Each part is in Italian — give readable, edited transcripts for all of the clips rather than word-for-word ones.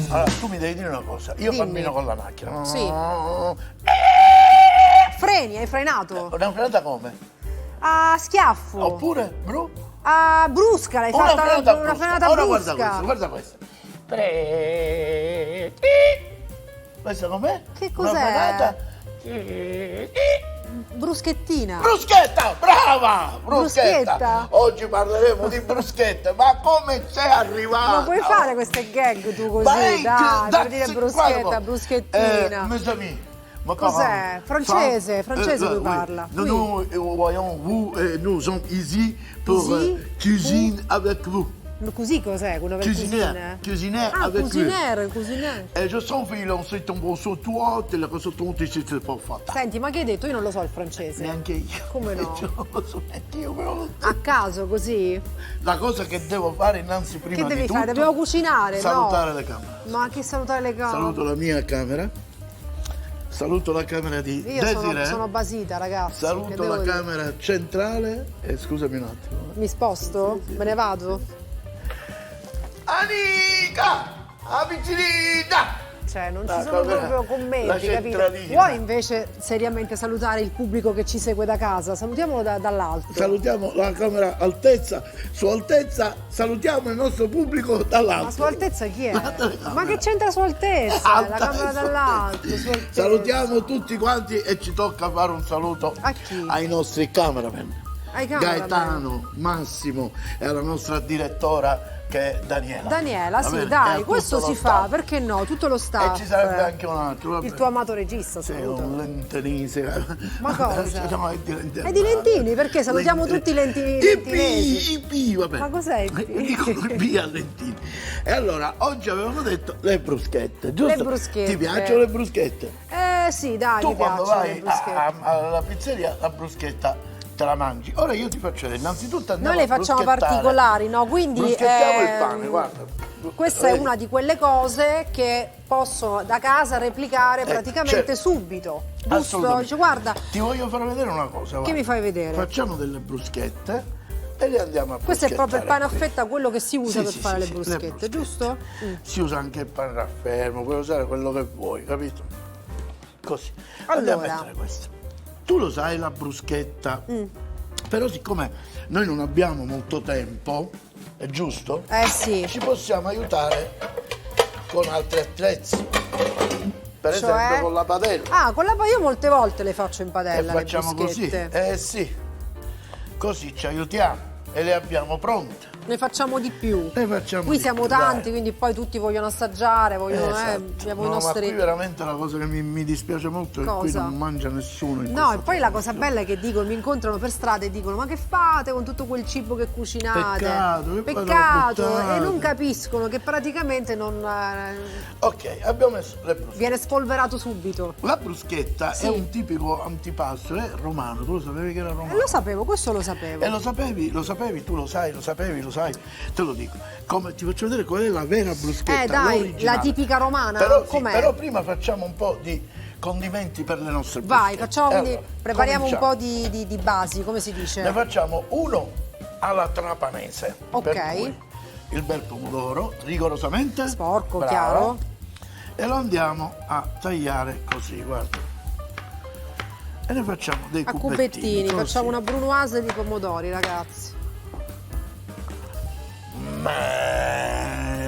Allora, tu mi devi dire una cosa, io Dimmi. cammino con la macchina. Sì. Freni, hai frenato? Una frenata come? A schiaffo. Oppure, bru? A brusca, l'hai Una fatta frenata una brusca. frenata Ora brusca. guarda questa. Questa com'è? Che Una cos'è? frenata. Bruschettina. Bruschetta, brava! Bruschetta. Bruschetta. Oggi parleremo di bruschette, ma come sei arrivata? Ma puoi fare queste gag tu così, Ma dai, per dire that's bruschetta, incredible. bruschettina. Mes amis, ma Cos'è? Francese, francese lui oui. parla. Nous, voyons, nous sommes ici pour Ici? cuisine avec vous. Così cos'è? Quello per Cuisinière, cuisinière Ah, avec vous. cuisinière. Et je sens qu'il en sait tomber sur toi, te la cosa tonti si c'est pas fatta. Senti, ma che hai detto? Io non lo so il francese. Neanche io. Come no? Io non lo so neanche io, però. A caso, così? La cosa che devo fare innanzi prima Che devi di tutto, fare? Dobbiamo cucinare, salutare no? le camere. Ma che salutare le gambe? Saluto la mia camera. Saluto la camera di Io Desiree. sono basita, ragazzi. che Saluto devo la dire? camera centrale. E scusami un attimo. Mi sposto? Me ne vado? Amica! Avvicinita! Cioè, non La ci sono camera- proprio la commenti, capito? centralina. Vuoi invece seriamente salutare il pubblico che ci segue da casa? Salutiamolo dall'alto. Salutiamo la camera altezza. Su altezza salutiamo il nostro pubblico dall'alto. Ma Sua Altezza chi è? La telecamera. Ma che c'entra Sua Altezza? Alta, La camera Sua dall'alto, Altezza. Sua Altezza. Salutiamo tutti quanti e ci tocca fare un saluto A chi? ai nostri cameraman. Ai cameraman. Gaetano, Massimo e alla nostra direttora che è Daniela. Daniela, Va sì, bene? E dai, a questo tutto si lo fa, staff. perché no? Tutto lo staff. E ci sarebbe anche un altro. vabbè. Il tuo amato regista, Sì, saluto. un lentinese. Ma cosa? No, è di Lentini. È di Lentini, perché salutiamo tutti i lentinesi. I P, vabbè. Ma cos'è il P? Dicono il P a Lentini. E allora, oggi avevamo detto le bruschette, giusto? Le bruschette. Ti piacciono le bruschette? Sì, dai, Tu mi quando piacciono le vai bruschette. alla pizzeria, la bruschetta te la mangi. Ora io ti faccio vedere, innanzitutto andiamo Noi le a facciamo bruschettare. particolari, no? Quindi Bruschettiamo il pane, guarda. questa è una di quelle cose che posso da casa replicare praticamente certo. subito. Giusto? Assolutamente. Dice, guarda, Ti voglio far vedere una cosa. che guarda. mi fai vedere? Facciamo delle bruschette e le andiamo a Questo è proprio il pane a qui. fetta, quello che si usa Sì, per sì, fare sì, le sì, bruschette, giusto? Si usa anche il pane raffermo, puoi usare quello che vuoi, capito? Così. Andiamo a Allora. mettere questo. Tu lo sai la bruschetta, Mm. però siccome noi non abbiamo molto tempo, è giusto? Sì. Ci possiamo aiutare con altri attrezzi. Per Cioè? esempio con la padella. Ah, con la io molte volte le faccio in E padella, le facciamo così. bruschette. Sì. Così ci aiutiamo e le abbiamo pronte. Ne facciamo di più. Ne facciamo Qui di siamo più, tanti, dai. quindi poi tutti vogliono assaggiare, vogliono, Esatto. abbiamo No, i ma nostri... qui veramente la cosa che mi dispiace molto è che qui Cosa? non mangia nessuno in No, questa e poi la cosa trasmissione. bella è che dicono, mi incontrano per strada e dicono ma che fate con tutto quel cibo che cucinate? Peccato, che poi lo Peccato, buttate. e non capiscono che praticamente non Ok, abbiamo messo le bruschette. viene spolverato subito. La bruschetta Sì. è un tipico antipasto, è romano, tu lo sapevi che era romano? Lo sapevo, questo lo sapevo. E lo sapevi, tu lo sai, te lo dico. Come, ti faccio vedere qual è la vera bruschetta, Dai, l'originale. la tipica romana, Però, sì, com'è? però prima facciamo un po' di condimenti per le nostre Vai, bruschette. facciamo quindi, Allora, prepariamo un cominciamo. po' di basi, come si dice? Ne facciamo uno alla trapanese. Ok. Per cui il bel pomodoro, rigorosamente Sporco, bravo, chiaro. E lo andiamo a tagliare così, guarda. E ne facciamo dei A cubettini. cubettini, così. facciamo una brunoise di pomodori, ragazzi.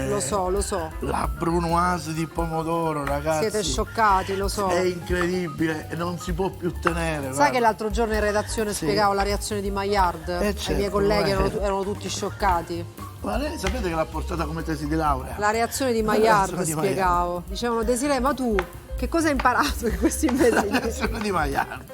Lo so, lo so. La brunoise di pomodoro, ragazzi. Siete scioccati, lo so. È incredibile e non si può più tenere. Sai guarda. che l'altro giorno in redazione Sì. spiegavo la reazione di Maillard? Ai certo, miei colleghi lo erano tutti scioccati. Ma lei sapete che l'ha portata come tesi di laurea? La reazione di La Maillard reazione di spiegavo. Dicevano, Desiree, ma tu che cosa hai imparato in questi mesi? La reazione di Maillard.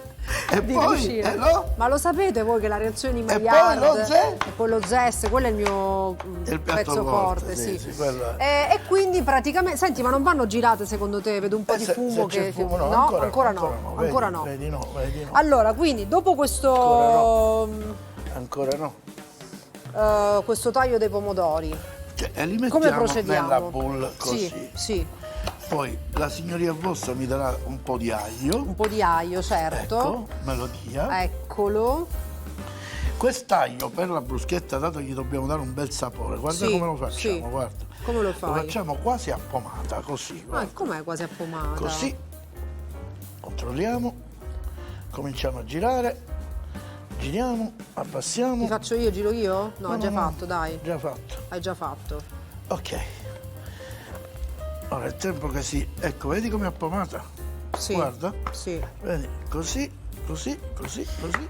E di poi, cucina? Ma lo sapete voi che la reazione di E poi Maillard lo zè? e poi lo zest, quello è il mio È il piatto pezzo forte, sì, sì. quello è. E quindi praticamente, senti, ma non vanno girate secondo te? Vedo un po' di Se fumo c'è che fumo, no, no, ancora no. Vedi no. Allora, quindi dopo questo Ancora no. questo taglio dei pomodori, E li Come mettiamo procediamo? nella bowl così. Sì, sì. Poi la signoria vostra mi darà un po' di aglio. Un po' di aglio, certo. Ecco, me lo dia. Eccolo. Quest'aglio per la bruschetta, dato che gli dobbiamo dare un bel sapore, guarda Sì, come lo facciamo, sì. guarda. Come lo fai? Lo facciamo quasi a pomata, così, Ah, guarda. com'è quasi appomata? Così. Controlliamo. Cominciamo a girare. Giriamo, abbassiamo. Ti faccio io, giro io? No, No, già no, no. fatto, dai. Già fatto. Hai già fatto. Ok. Ora è tempo che si... Ecco, vedi come è appomata? Sì. Guarda. Sì. Vedi, così, così, così, così.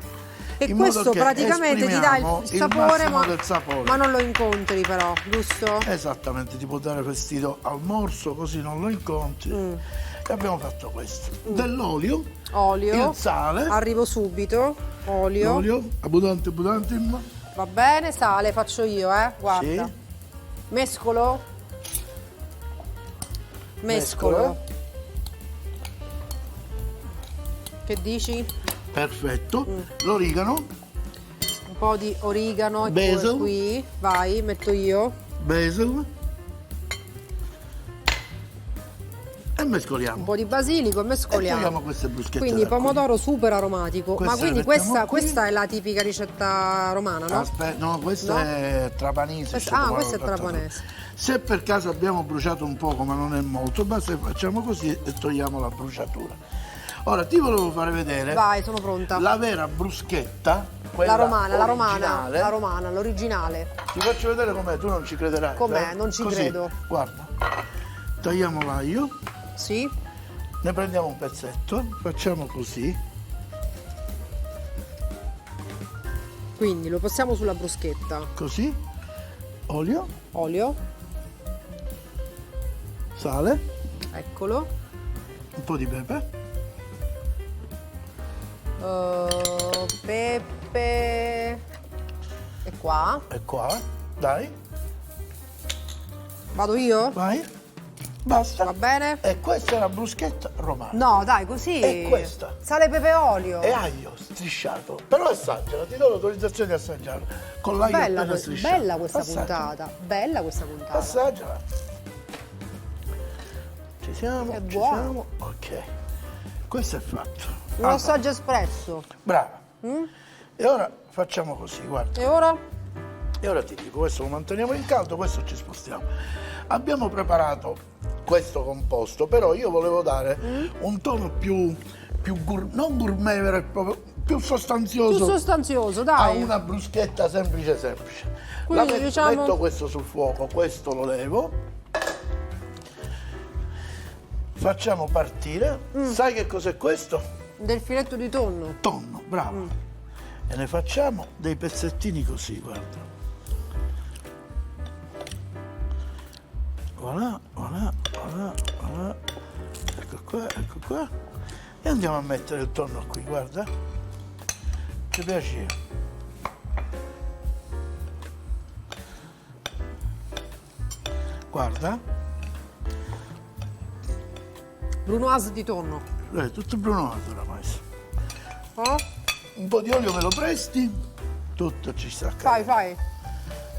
E In modo questo che praticamente ti dà il esprimiamo sapore, massimo del sapore. ma non lo incontri però, giusto? Esattamente, ti può dare fastidio al morso, così non lo incontri. E abbiamo fatto questo. Dell'olio, Olio. il sale, Arrivo subito. Olio. l'olio, abbondante, abbondante, Va bene, sale, faccio io, guarda. sì, Mescolo. Mescolo. Che dici? perfetto. L'origano, Un po' di origano e Basil. qui. Vai, metto io. basil e Un mescoliamo. po' di basilico e E mescoliamo. togliamo queste bruschette Quindi da qui. pomodoro super aromatico. Queste Ma quindi le mettiamo questa, qui. questa è la tipica ricetta romana, no? Aspetta, no, questo No? è trapanese. Questa- questo è trapanese. Se per caso abbiamo bruciato un poco, ma non è molto, basta che facciamo così e togliamo la bruciatura. Ora ti volevo fare vedere Vai, sono pronta. la vera bruschetta, quella La romana, originale. la romana, l'originale. Ti faccio vedere com'è, tu non ci crederai. Com'è? Non ci Così, credo. Guarda, tagliamo l'aglio, Sì? ne prendiamo un pezzetto, facciamo così, Quindi lo passiamo sulla bruschetta. così, olio, Olio, sale, eccolo. un po' di pepe, Pepe. E qua. e qua, dai, Vado io? vai, basta. Va bene? E questa è la bruschetta romana. No, dai, così. E questa? Sale, pepe e olio. E aglio strisciato, però assaggiala, ti do l'autorizzazione di assaggiarla. Con l'aglio Bella, appena strisciato. bella questa Assaggiala. puntata. Bella questa puntata. Assaggiala. Ci siamo, Che ci buono. siamo. Ok. Questo è fatto. Un assaggio espresso. Brava. E ora facciamo così, guarda. E ora? E ora ti dico, questo lo manteniamo in caldo, questo ci spostiamo. Abbiamo preparato questo composto, però io volevo dare un tono più non gourmet vero e proprio, più sostanzioso. Più sostanzioso, A dai. una bruschetta semplice semplice. Quindi, diciamo- Metto questo sul fuoco, questo lo levo. Facciamo partire. Sai che cos'è questo? Del filetto di tonno. Tonno, bravo. E ne facciamo dei pezzettini così, guarda. Voilà, voilà, voilà, voilà. Ecco qua, ecco qua. E andiamo a mettere il tonno qui, guarda. Che piacere. Guarda, Brunoise di tonno. è tutto brunoso oramai. Oh? Un po' di olio me lo presti? Tutto ci sta. Fai, fai.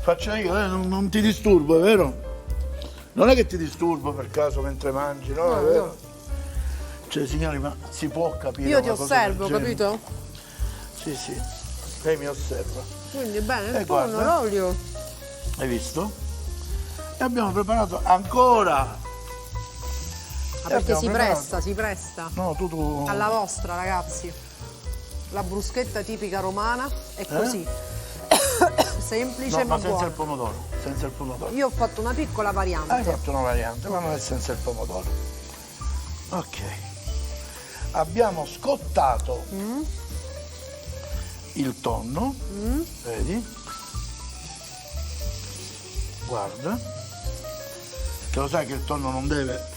Faccio io, non ti disturbo, è vero? Non è che ti disturbo per caso mentre mangi, no? No, È vero? no. Cioè, signori, ma si può capire Io ti una cosa del osservo, genere? capito? Sì, sì, lei mi osserva. Quindi bene, il guarda. tonno, l'olio. Hai visto? E abbiamo preparato ancora. Ah, perché abbiamo si preparato- presta, si presta. No, tu. Alla vostra, ragazzi. La bruschetta tipica romana è così. Semplice No, ma ma senza buona. il pomodoro. Senza il pomodoro. Io ho fatto una piccola variante. Hai fatto una variante, ma non è senza il pomodoro. Ok. Abbiamo scottato il tonno, vedi? Guarda. Che lo sai che il tonno non deve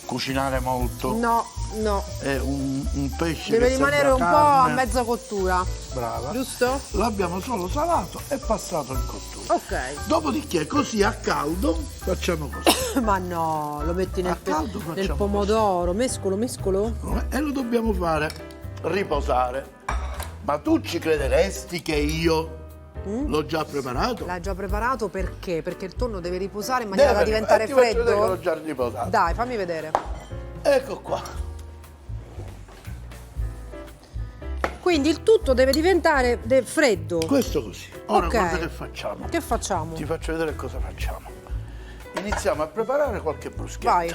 cucinare molto. No, no. È un pesce Deve che rimanere sembra un po' a carne. mezza cottura. Brava. Giusto? L'abbiamo solo salato e passato in cottura. Ok. Dopodiché così a caldo facciamo così. Ma no, lo metti A caldo nel facciamo pomodoro. Mescolo, mescolo? E lo dobbiamo fare riposare. Ma tu ci crederesti che io L'ho già preparato. L'hai già preparato perché? Perché il tonno deve riposare in maniera da diventare ti faccio vedere che freddo? l'ho già riposato. Dai, fammi vedere. Ecco qua. Quindi il tutto deve diventare freddo. Questo così. Ora Ok. guarda che facciamo. Che facciamo? Ti faccio vedere cosa facciamo. Iniziamo a preparare qualche bruschetta. Vai.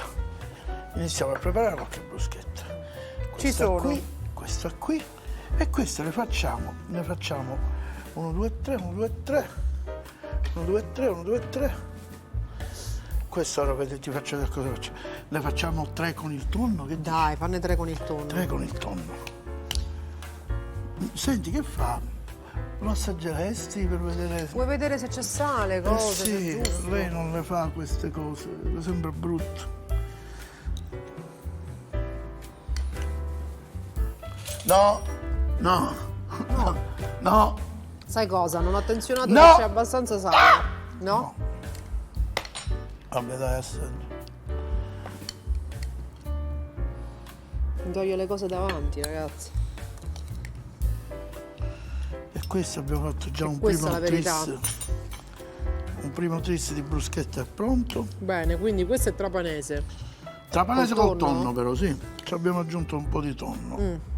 Iniziamo a preparare qualche bruschetta. Ci sono. Qui, questa qui e queste le facciamo. Ne facciamo 1, 2, 3, 1, 2, 3. 1, 2, 3, 1, 2, 3. Questo ora vedete, ti faccio vedere cosa facciamo. Ne facciamo 3 con il tonno. Che Dai, fanne 3 con il tonno. 3 con il tonno. Senti che fa? Lo assaggeresti per vedere? Vuoi vedere se c'è sale, cose? se Sì, è giusto? lei non le fa queste cose, le sembra brutto. No, no, no, no, Sai cosa? Non ho attenzionato No! che c'è abbastanza sale. No? vabbè dai, assaggio. Mi toglio le cose davanti, ragazzi. E questo abbiamo fatto già un questa primo è la verità. tris. Un primo tris di bruschetta è pronto. Bene, quindi questo è trapanese. Trapanese Col col tonno? tonno però, sì. Ci abbiamo aggiunto un po' di tonno.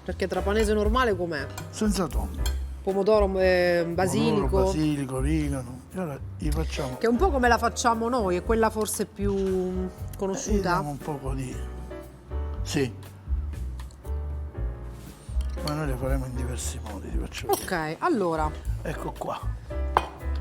Perché trapanese normale com'è? Senza tonno. Pomodoro, basilico. Pomodoro, basilico, origano. E ora gli facciamo. Che è un po' come la facciamo noi, è quella forse più Gli conosciuta. diamo un poco di. Sì. Ma noi le faremo in diversi modi, ti faccio vedere. Ok, allora, Ecco qua.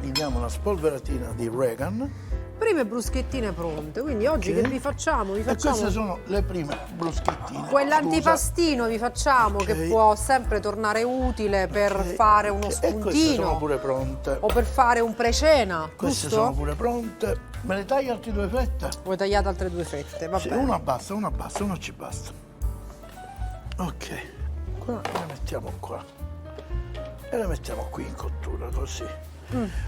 Gli diamo una spolveratina di Regan. prime bruschettine pronte. Quindi oggi Sì. che vi facciamo? Vi E queste facciamo sono le prime bruschettine. quell'antipastino, vi facciamo, che Ok. può sempre tornare utile per Ok. fare uno E queste sono spuntino pure pronte. o per fare un precena, Queste sono giusto? pure pronte. Me le taglio altre 2 fette? Vuoi tagliate altre 2 fette, va Sì, bene. una basta, una ci basta. Ok. Qua le mettiamo qua. E le mettiamo qui in cottura, così.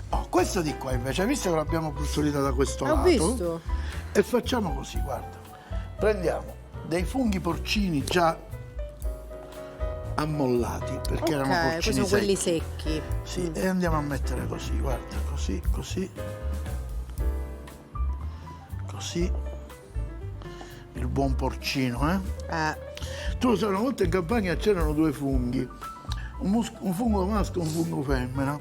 Oh, questa di qua invece, visto che l'abbiamo brustolita da questo Ho lato, visto. e facciamo così, guarda. Prendiamo dei funghi porcini già ammollati, perché erano Ok, porcini questi sono quelli secchi. secchi. Sì, e andiamo a mettere così, guarda, così, così. Così. Il buon porcino, eh? Tu lo sai, una volta in campagna c'erano 2 funghi, un fungo maschio e un fungo femmina.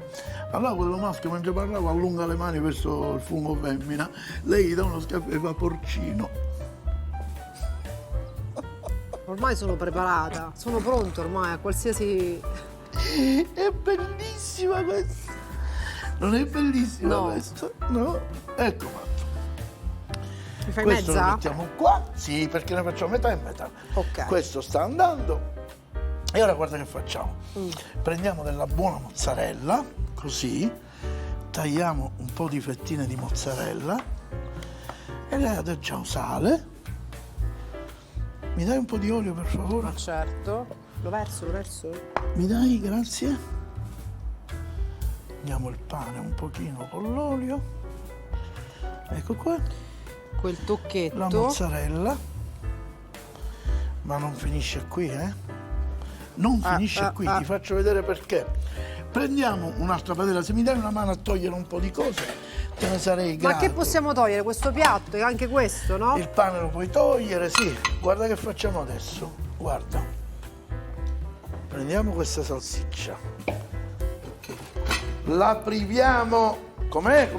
Allora quello maschio, mentre parlava, allunga le mani verso il fungo femmina, lei gli dà uno schiaffo e fa porcino. Ormai sono preparata, sono pronta ormai a qualsiasi... È bellissima questa! Non è bellissima No. questa? No? Ecco fatto. Mi fai Questo lo mezza? mettiamo qua, sì, perché ne facciamo metà e metà. Ok. Questo sta andando. E ora guarda che facciamo. Prendiamo della buona mozzarella, così, tagliamo un po' di fettine di mozzarella e le aggiungiamo sale. Mi dai un po' di olio per favore? Certo. Lo verso, lo verso? Mi dai, grazie. Andiamo il pane un pochino con l'olio. Ecco qua. Quel La tocchetto. mozzarella, ma non finisce qui, eh? Non finisce qui, ti faccio vedere perché. Prendiamo un'altra padella, se mi dai una mano a togliere un po' di cose, te ne sarei grato. Ma che possiamo togliere? Questo piatto e anche questo, no? Il pane lo puoi togliere, sì. Guarda che facciamo adesso, guarda. Prendiamo questa salsiccia. La priviamo, com'è?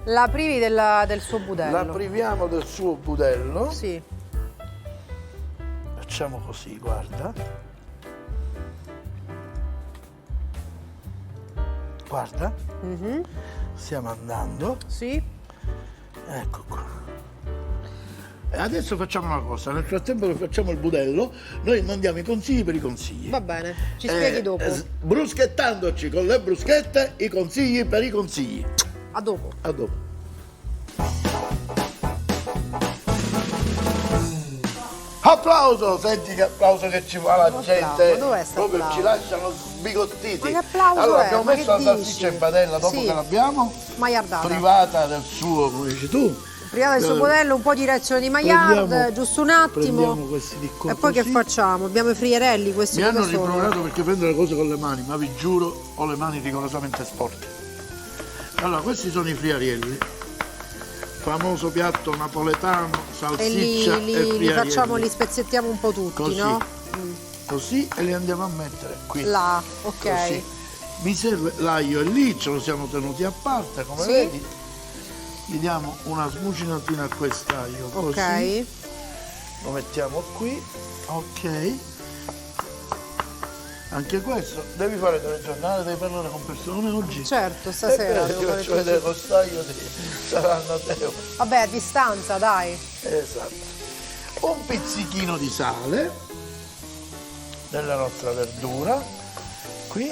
La privi del suo budello. La priviamo del suo budello. Sì. Facciamo così, guarda. Guarda. Stiamo andando. Sì. Ecco qua. E adesso facciamo una cosa. Nel frattempo che facciamo il budello, noi mandiamo i consigli per i consigli. Va bene, ci spieghi dopo. Bruschettandoci con le bruschette, i consigli per i consigli. A dopo. A dopo. Applauso! Senti che applauso che ci fa la Ma gente. dov'è sta Proprio applauso? ci lasciano sbigottiti. Ma che applauso allora, è? abbiamo Ma messo che la dici? salsiccia in padella dopo Sì. che l'abbiamo Maiardata. privata del suo, come dici tu, Frittata di sugotello, un po' di rezzone di Maillard, giusto un attimo. Prendiamo questi di qua E poi così. che facciamo? Abbiamo i friarelli, questi Mi hanno come sono? rimproverato perché prendo le cose con le mani, ma vi giuro ho le mani rigorosamente sporche. Allora, questi sono i friarielli. Famoso piatto napoletano, E salsiccia e li friarielli. facciamo, li spezzettiamo un po' tutti, Così. no? Così e li andiamo a mettere qui. Là, ok. Così. Mi serve l'aglio e lì, ce lo siamo tenuti a parte, come Sì. vedi. Gli diamo una smucinatina a quest'aglio, così. Ok. Lo mettiamo qui, ok. Anche questo, devi fare telegiornale, devi parlare con persone oggi. Certo, stasera Ti devo fare faccio vedere così. lo staglio, saranno te. Vabbè, a distanza, dai. Esatto. Un pizzichino di sale della nostra verdura, qui.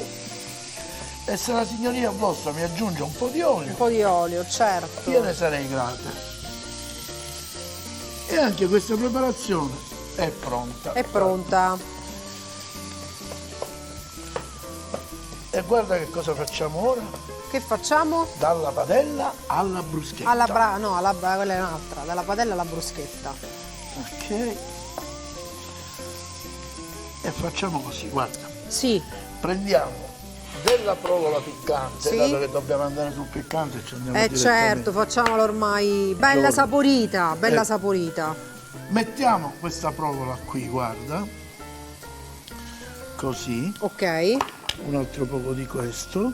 E se la signoria vostra mi aggiunge un po' di olio, Un po' di olio, certo. io ne sarei grata. E anche questa preparazione è pronta. È pronta. E guarda che cosa facciamo ora? Che facciamo? Dalla padella alla bruschetta. Quella è un'altra, dalla padella alla bruschetta. Ok. E facciamo così, guarda. Sì, Prendiamo della provola piccante, Sì. dato che dobbiamo andare sul piccante ci andiamo certo, direttamente. facciamolo ormai. Bella Dove? saporita, bella Eh. saporita. Mettiamo questa provola qui, guarda. Così. Ok. Un altro poco di questo.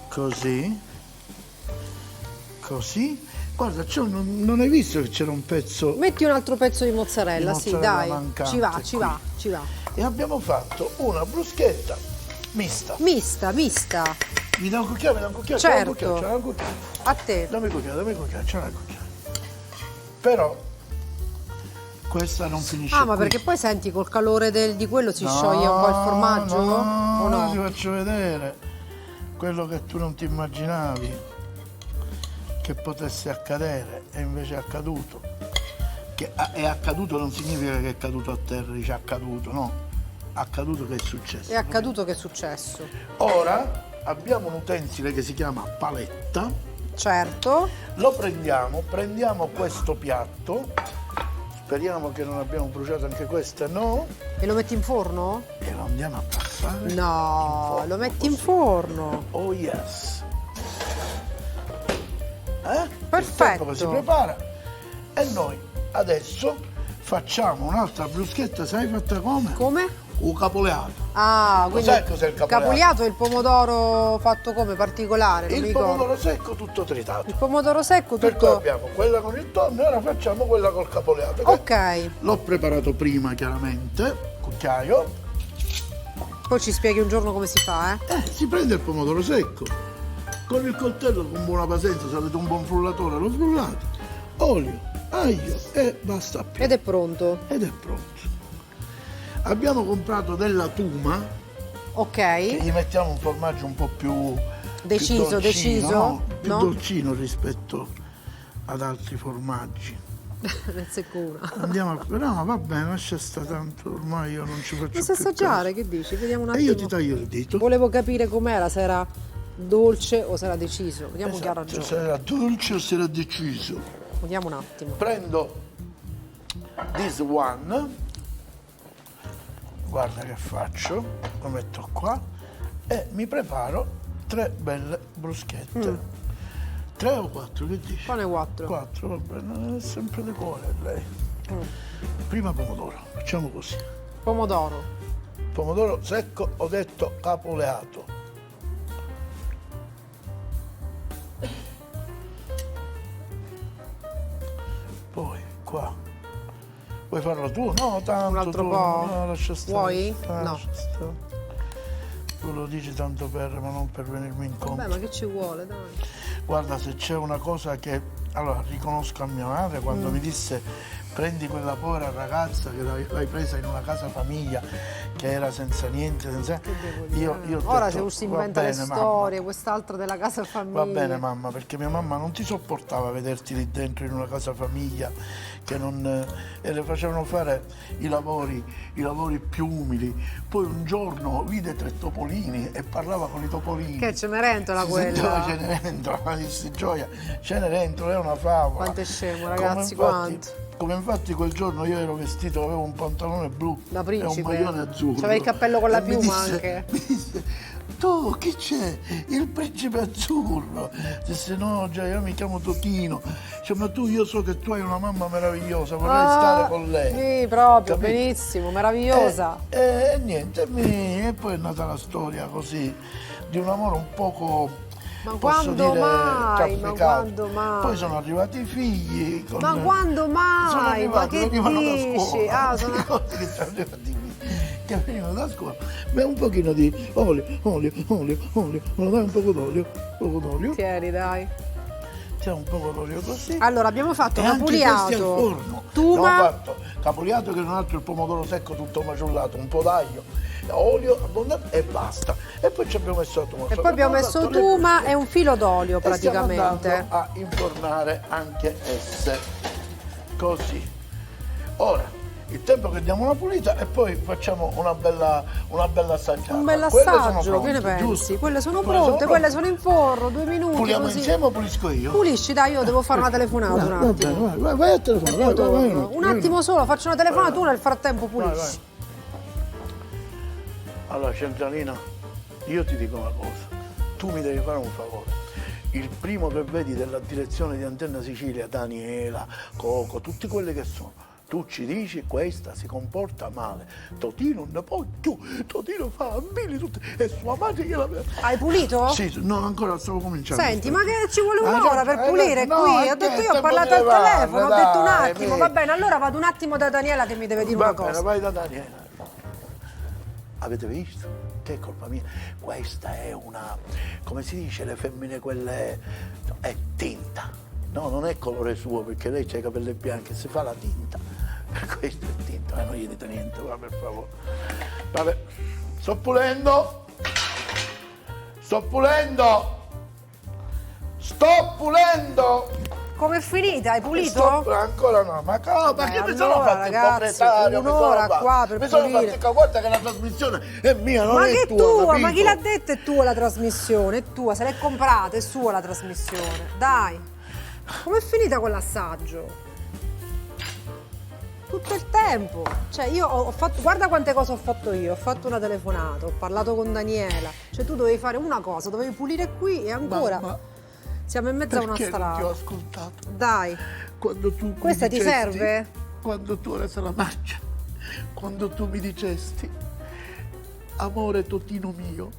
Così. Così. Guarda, non hai visto che c'era un pezzo. Metti un altro pezzo di mozzarella, Di sì, mozzarella dai. mancante Ci va, ci qui. va, ci va. E abbiamo fatto una bruschetta mista. Mista, mista. Mi dà un cucchiaio, mi dà un cucchiaio, Certo. c'è un cucchiaio. A te. Dammi il cucchiaio, c'è un cucchiaio. Però questa non finisce Ah, ma qui. perché poi senti col calore di quello si scioglie un po' il formaggio? No, O no? ti faccio vedere quello che tu non ti immaginavi che potesse accadere e invece è accaduto. Che è accaduto non significa che è caduto a terra, dice accaduto, no. Accaduto che è successo. È accaduto che è successo? Ora abbiamo un utensile che si chiama paletta. Certo. Lo prendiamo questo piatto. Speriamo che non abbiamo bruciato anche questa, no? E lo metti in forno? E lo andiamo a passare. No, lo metti in forno. Oh yes. Perfetto. Il tempo che si prepara. E noi adesso facciamo un'altra bruschetta, sai fatta come? Come? Un capoleato. Ah, Lo quindi sai cos'è il capoleato? capoleato è il pomodoro fatto come? Particolare, non mi Il ricordo. pomodoro secco tutto tritato. Il pomodoro secco Per cui tutto... abbiamo quella con il tonno e ora facciamo quella col capoleato. Ok, L'ho preparato prima chiaramente, cucchiaio. poi ci spieghi un giorno come si fa, eh? Si prende il pomodoro secco, con il coltello con buona pazienza, se avete un buon frullatore lo frullate, olio, aglio e basta più. Ed è pronto. Ed è pronto. Abbiamo comprato della tuma, Ok. che gli mettiamo un formaggio un po' più Deciso, più dolcino, deciso, no? Più no? dolcino rispetto ad altri formaggi. Ne secco una. Andiamo a... No, va bene, lascia sta tanto, ormai io non ci faccio Lo sai più assaggiare, caso. che dici? Vediamo un E attimo. io ti taglio il dito. Volevo capire com'era, se era dolce o se era deciso. Vediamo chi ha Esatto, ragione. se era dolce o se era deciso. Vediamo un attimo. Prendo this one, guarda che faccio, lo metto qua e mi preparo 3 belle bruschette. 3 o 4, che dici? Pane 4. 4, va bene, è sempre di cuore lei. Prima pomodoro, facciamo così. Pomodoro. Pomodoro secco, ho detto capoleato. Poi qua. Vuoi farlo tu? No, tanto Un altro tu. po'? No, lascia stare. Vuoi? No. No. Lascia stare. Tu lo dici tanto per, ma non per venirmi incontro. Vabbè, ma che ci vuole, dai. Guarda, se c'è una cosa che allora riconosco a mia madre quando mi disse prendi quella povera ragazza che l'hai presa in una casa famiglia che era senza niente, senza... Io ho Ora detto, si va inventa le bene, storie, quest'altra della casa famiglia. Va bene mamma, perché mia mamma non ti sopportava vederti lì dentro in una casa famiglia che non, e le facevano fare i lavori più umili. Poi un giorno vide 3 topolini e parlava con i topolini. Che Cenerentola Si sentiva quella. Cenerentola, ma dissi Gioia, Cenerentola è una favola. Quanto è scemo, Come ragazzi, infatti- quanto. Come infatti quel giorno io ero vestito, avevo un pantalone blu Da e principe. un maglione azzurro. C'aveva il cappello con la E mi piuma disse- anche. Mi disse, tu chi c'è? Il principe azzurro. Disse no, già io mi chiamo Totino. Dice, ma io so che tu hai una mamma meravigliosa, vorrei stare con lei. Sì, proprio, Capito? benissimo, meravigliosa. E niente, e poi è nata la storia così, di un amore un poco, Ma posso quando dire, mai? Ma trafficato. quando mai? Poi sono arrivati i figli. Ma quando Sono mai? Ma arrivati, che venivano da dici? scuola. Ah, sono... Ricordi che sono arrivati i figli che venivano da scuola. Beh, un pochino di olio, me lo dai un poco d'olio, Tieni, dai. c'è un poco d'olio così. Allora, abbiamo fatto E anche questi al capuliato, forno. tuma, Abbiamo fatto capuliato che non altro il pomodoro secco tutto macellato, un po' d'aglio, olio abbondante e basta. E poi ci abbiamo messo la tuma. e poi abbiamo messo tuma e un filo d'olio E stiamo praticamente. andando a infornare anche esse. Così. Ora, il tempo che diamo una pulita e poi facciamo una bella assaggiata. Un bel Quelle sono assaggio, che ne pronte, pensi? giusto? Quelle sono pronte, quelle sono in forno, 2 minuti Puliamo così. insieme o pulisco io? Pulisci, dai, io devo fare una telefonata un Va attimo. bene, vai a telefonare, vai. Un attimo solo, faccio una telefonata, tu nel frattempo pulisci. Allora, Centralina, io ti dico una cosa, tu mi devi fare un favore. Il primo che vedi della direzione di Antenna Sicilia, Daniela, Coco, tutti quelli che sono, tu ci dici questa si comporta male. Totino non ne può più, Totino fa ambili tutti e sua madre gliela... Hai pulito? Sì, no, ancora stavo cominciando. Senti, ma che ci vuole Ah, un'ora già, per pulire no, qui? è Ho detto che io ho tempo parlato di al levare, telefono, ho detto un dai, attimo, mi- va bene, allora vado un attimo da Daniela che mi deve dire Va una bene, cosa. vai da Daniela. Avete visto? Che è colpa mia? Questa è una, come si dice, le femmine quelle, no, è tinta. No, non è colore suo perché lei ha i capelli bianchi, si fa la tinta. Per questo è tinta, non gli dite niente, va per favore. Vabbè, sto pulendo. Sto pulendo. Com'è finita? Hai pulito? Ancora no, ma come? Perché mi sono allora, fatto il ragazzi, proprietario, un'ora qua per mi sono pulire. fatto, guarda che la trasmissione è mia, non Ma è che è tua, tua? capito? Ma chi l'ha detto è tua la trasmissione? È tua, se l'hai comprata, è sua la trasmissione. Dai, com'è finita quell'assaggio? Tutto il tempo. Cioè io ho fatto, guarda quante cose ho fatto io. Ho fatto una telefonata, ho parlato con Daniela. Cioè tu dovevi fare una cosa, dovevi pulire qui e ancora Ma siamo in mezzo a una perché non ti ho strada. ascoltato? Dai, Quando tu mi questa ti dicesti- serve? Quando tu adesso la mangia, quando tu mi dicesti amore Totino mio,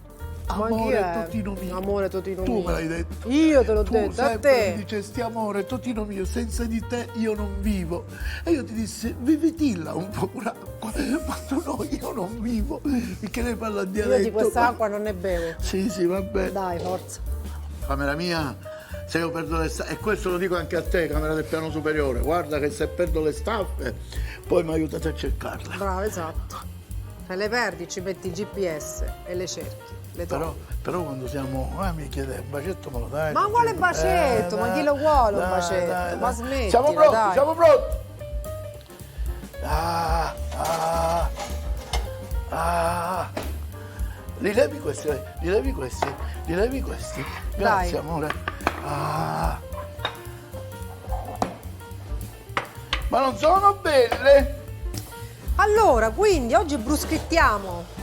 Ma chi amore è? Totino mio. Amore Totino tu mio. me l'hai detto. Io te l'ho Tu detto, a sempre te. mi dicesti amore Totino mio, senza di te io non vivo. E io ti dissi vivitilla un po' d'acqua, ma tu no, io non vivo, perché lei parla in dialetto. Io di questa acqua non ne bevo. Sì, vabbè. Dai, forza. Camera mia, se io perdo le staffe, e questo lo dico anche a te, camera del piano superiore, guarda che se perdo le staffe, poi mi aiutate a cercarle. Bravo, esatto. Se le perdi ci metti il GPS e le cerchi. Le trovi. Però quando siamo, mi chiede un bacetto me lo dai? Ma quale bacetto? Ma chi lo vuole un bacetto? Ma smettila, Siamo pronti, dai. siamo pronti. Ah, ah, ah. Li levi questi, li levi questi, li levi questi. Grazie Dai. amore. Ah. Ma non sono belle? Allora, quindi oggi bruschettiamo.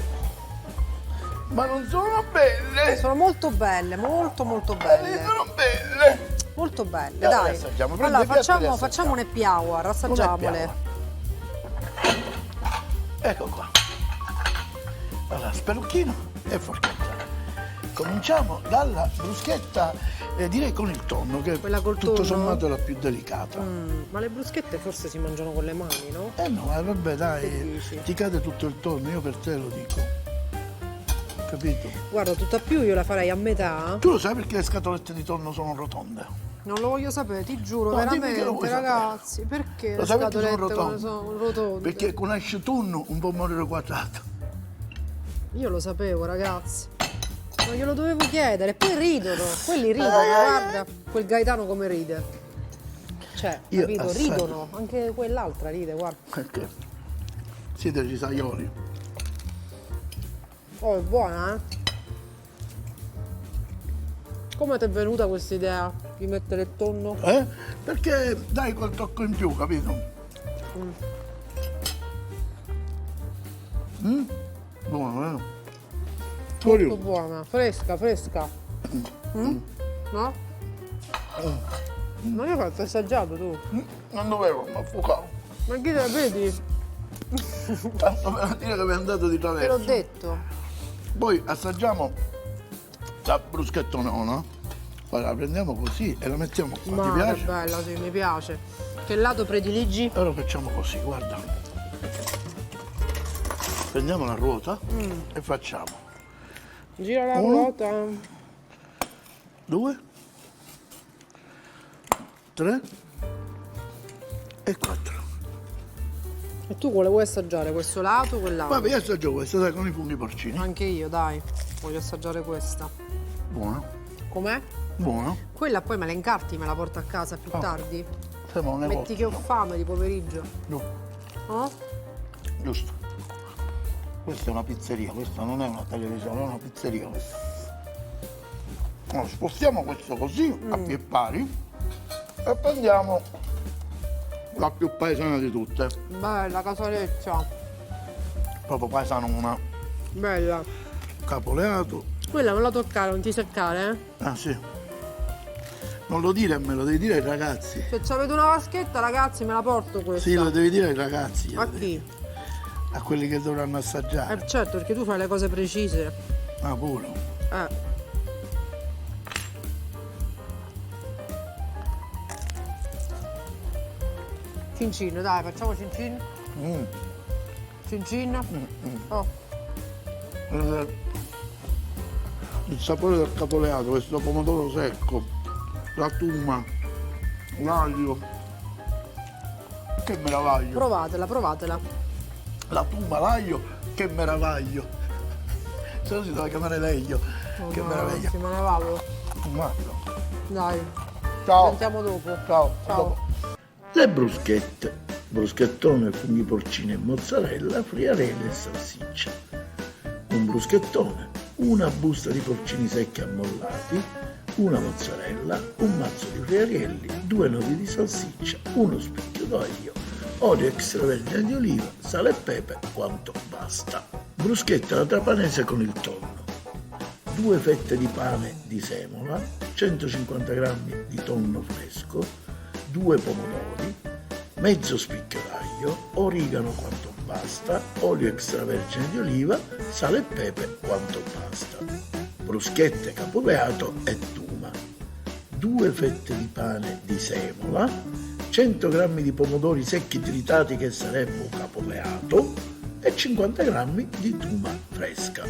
Ma non sono belle? Sono molto belle, molto molto belle. Sono belle. Molto belle, Allora, dai. assaggiamo, prendi Allora, il piatto e le facciamo assaggiamo. un happy hour, assaggiamole. Ecco qua. Allora, spelucchino e forchetta. Cominciamo dalla bruschetta, direi con il tonno, che Quella col tutto tonno? sommato è la più delicata. Ma le bruschette forse si mangiano con le mani, no? Eh no, vabbè Che dai, dici? ti cade tutto il tonno, io per te lo dico. Capito? Guarda, tutta più io la farei a metà. Tu lo sai perché le scatolette di tonno sono rotonde? Non lo voglio sapere, ti giuro, No, dimmi che veramente, lo vuoi ragazzi. Perché Lo le sai perché sono scatolette come rotonde? sono rotonde? Perché con esce tonno un po' morire quadrato. Io lo sapevo, ragazzi. Ma glielo dovevo chiedere. Poi ridono, quelli ridono, guarda. Quel Gaetano come ride. Cioè, Io capito? assaggio. Ridono. Anche quell'altra ride, guarda. Perché siete cisaioli. Oh, è buona, eh? Come ti è venuta questa idea di mettere il tonno? Perché dai quel tocco in più, capito? Buono, Molto buona, fresca, fresca. No? Ma io fatto assaggiato tu. Non dovevo, ma fucavo. Ma chi te la vedi? Tanto per dire che mi è andato di Te l'ho traverso. detto. Poi assaggiamo la bruschettona. Poi la prendiamo così e la mettiamo qua. Ma Ti che piace? bella, sì, mi piace. Che lato prediligi? Allora facciamo così, guarda. Prendiamo la ruota e facciamo Gira la Uno. ruota. 2, 3 e 4. E tu quale vuoi assaggiare? Questo lato o quell'altro? Vabbè, io assaggio questa, dai, con i funghi porcini. Anche io, dai. Voglio assaggiare questa. Buona, Com'è? buona. Quella poi me la incarti, me la porto a casa più tardi. Sembra un Metti negozio. che ho fame di pomeriggio. No, No? giusto. Questa è una pizzeria, questa non è una televisione, è una pizzeria questa. Allora, spostiamo questo così, a piedi pari, e prendiamo la più paesana di tutte. Bella casareccia. Proprio paesanona. Bella. Capoleato. Quella non la toccare, non ti seccare, eh? Ah sì. Non lo dire a me, lo devi dire ai ragazzi. Se avete una vaschetta, ragazzi, me la porto questa. Sì, lo devi dire ai ragazzi. A chi? A quelli che dovranno assaggiare. Certo, perché tu fai le cose precise. Ah, pure. Cincin, dai, facciamo cincin. Cincin. Oh, Il sapore del capoleato, questo pomodoro secco, la tuma, l'aglio. Che meraviglia. provatela, provatela. La tuma, l'aglio, che meraviglia. Se no si deve chiamare l'aglio. Che No, meraviglia. sì, me ne vado. Guarda. Dai, Ciao. sentiamo dopo. Ciao. Ciao. Le bruschette, bruschettone, funghi porcini e mozzarella, friarelle e salsiccia. Un bruschettone, una busta di porcini secchi ammollati, una mozzarella, un mazzo di friarielli, 2 nodi di salsiccia, uno spicchio d'olio, olio extravergine di oliva, sale e pepe, quanto basta. Bruschetta alla trapanese con il tonno. 2 fette di pane di semola, 150 g di tonno fresco, 2 pomodori, mezzo spicchio d'aglio, origano quanto basta, olio extravergine di oliva, sale e pepe quanto basta. Bruschette capobeato e tuma. 2 fette di pane di semola, 100 g di pomodori secchi tritati che sarebbe un capobeato e 50 g di tuma fresca.